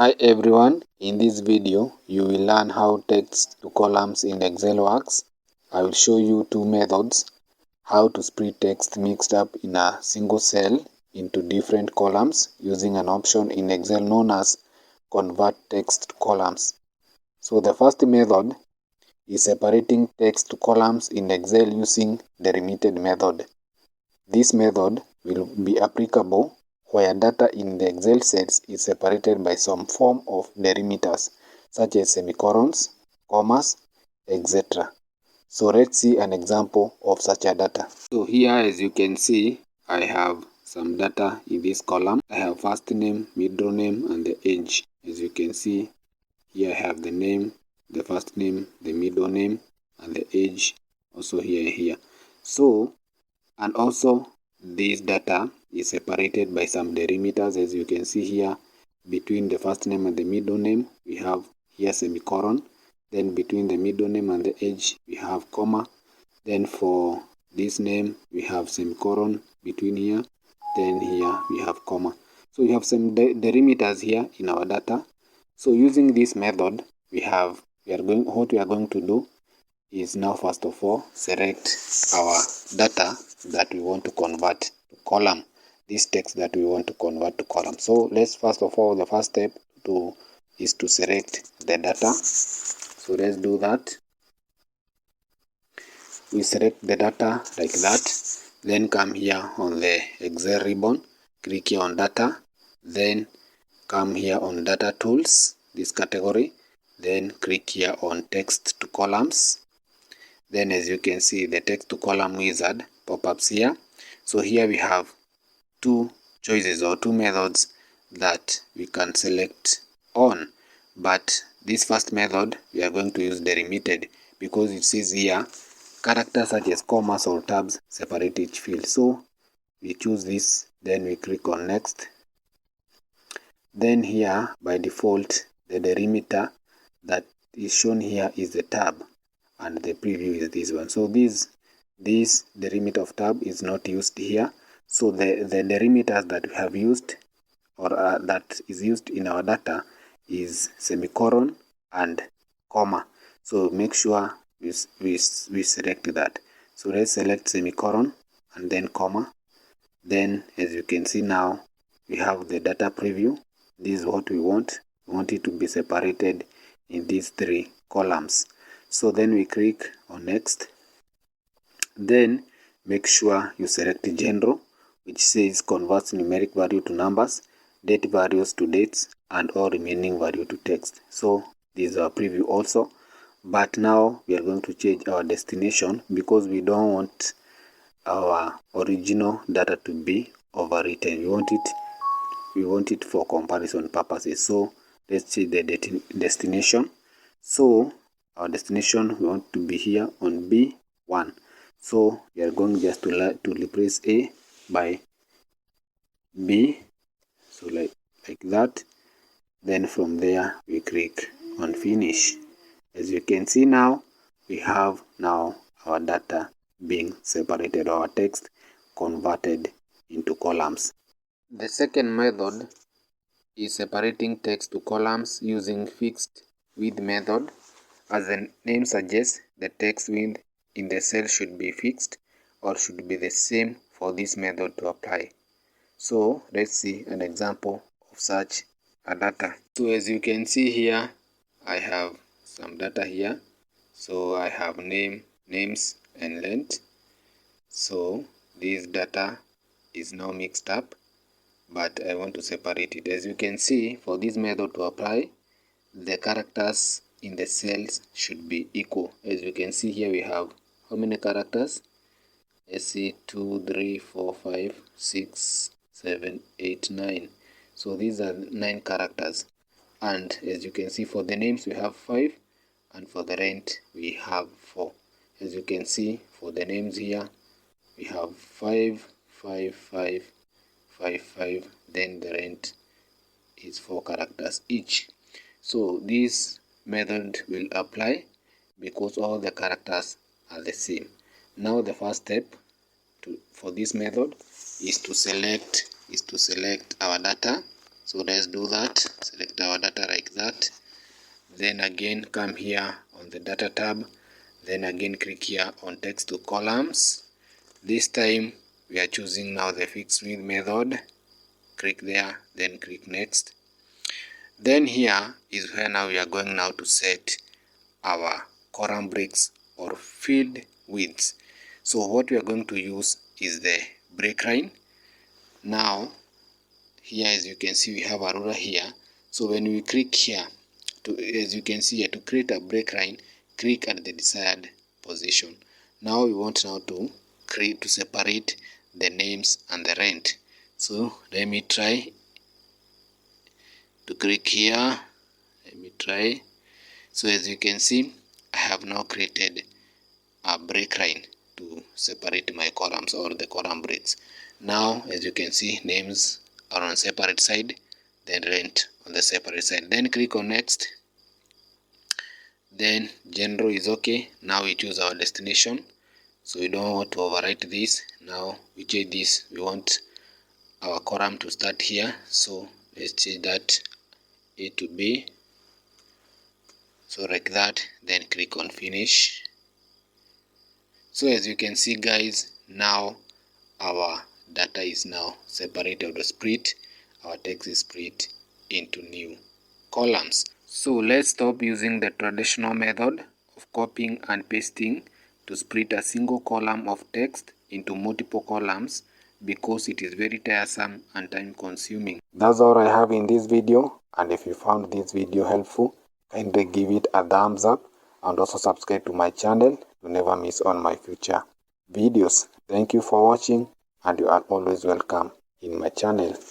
Hi everyone, in this video you will learn how text to columns in Excel works. I will show you two methods: how to split text mixed up in a single cell into different columns using an option in Excel known as convert text to columns. So the first method is separating text to columns in Excel using the Delimited method. This method will be applicable where data in the Excel sets is separated by some form of delimiters, such as semicolons, commas, etc. So let's see an example of such a data. So here, as you can see, I have some data in this column. I have first name, middle name, and the age. As you can see, here I have the name, the first name, the middle name, and the age also here. So, and also this data is separated by some delimiters. As you can see here, between the first name and the middle name we have here semicolon, then between the middle name and the age we have comma, then for this name we have semicolon between here, then here we have comma. So we have some delimiters here in our data. So using this method what we are going to do is now first of all select our data that we want to convert to column, this text that we want to convert to column. So let's first of all, the first step is to select the data. So let's do that. We select the data like that, then come here on the Excel ribbon, click here on data, then come here on data tools, this category, then click here on text to columns. Then as you can see, the text to column wizard pop-ups here. So here we have two choices or two methods that we can select on. But this first method, we are going to use delimited because it says here, characters such as commas or tabs separate each field. So we choose this, then we click on next. Then here, by default, the delimiter that is shown here is the tab, and the preview is this one. So this delimiter of tab is not used here. So the delimiters that we have used or that is used in our data is semicolon and comma. So make sure we select that. So let's select semicolon and then comma. Then as you can see now, we have the data preview. This is what we want. We want it to be separated in these three columns. So then we click on next. Then make sure you select general, which says converts numeric value to numbers, date values to dates, and all remaining value to text. So this is our preview also. But now we are going to change our destination because we don't want our original data to be overwritten. We want it for comparison purposes. So let's change the destination. So our destination, we want to be here on B1. So we are going just to replace A by B. So like that. Then from there we click on finish. As you can see now, we have now our data being separated, our text converted into columns. The second method is separating text to columns using fixed width method. As the name suggests, the text width in the cell should be fixed or should be the same for this method to apply. So let's see an example of such a data. So as you can see here, I have some data here. So I have names and length. So this data is now mixed up, but I want to separate it. As you can see, for this method to apply, the characters in the cells should be equal. As you can see here, we have how many characters? Let's see, 2, 3, 4, 5, 6, 7, 8, 9. So these are 9 characters. And as you can see, for the names we have 5, and for the rent we have 4. As you can see, for the names here we have 5, 5, 5, 5, 5. Then the rent is 4 characters each. So this method will apply because all the characters are the same. Now the first step for this method is to select our data. So let's do that. Select our data like that. Then again come here on the data tab. Then again click here on text to columns. This time we are choosing now the fixed width method. Click there, then click next. Then here is where now we are going now to set our column breaks or field widths. So what we are going to use is the break line. Now here, as you can see, we have a ruler here. So when we click here, as you can see here, to create a break line, click at the desired position. Now we want now to separate the names and the rent. So let me try to click here. Let me try. So as you can see, I have now created a break line to separate my columns or the column breaks. Now as you can see, names are on separate side, then rent on the separate side. Then click on next. Then general is okay. Now we choose our destination. So we don't want to overwrite this. Now we change this. We want our column to start here. So let's change that A to B. So like that. Then click on finish. So as you can see guys, now our data is now separated or split. Our text is split into new columns. So let's stop using the traditional method of copying and pasting to split a single column of text into multiple columns, because it is very tiresome and time consuming. That's all I have in this video, and if you found this video helpful, kindly give it a thumbs up and also subscribe to my channel to never miss on my future videos. Thank you for watching, and you are always welcome in my channel.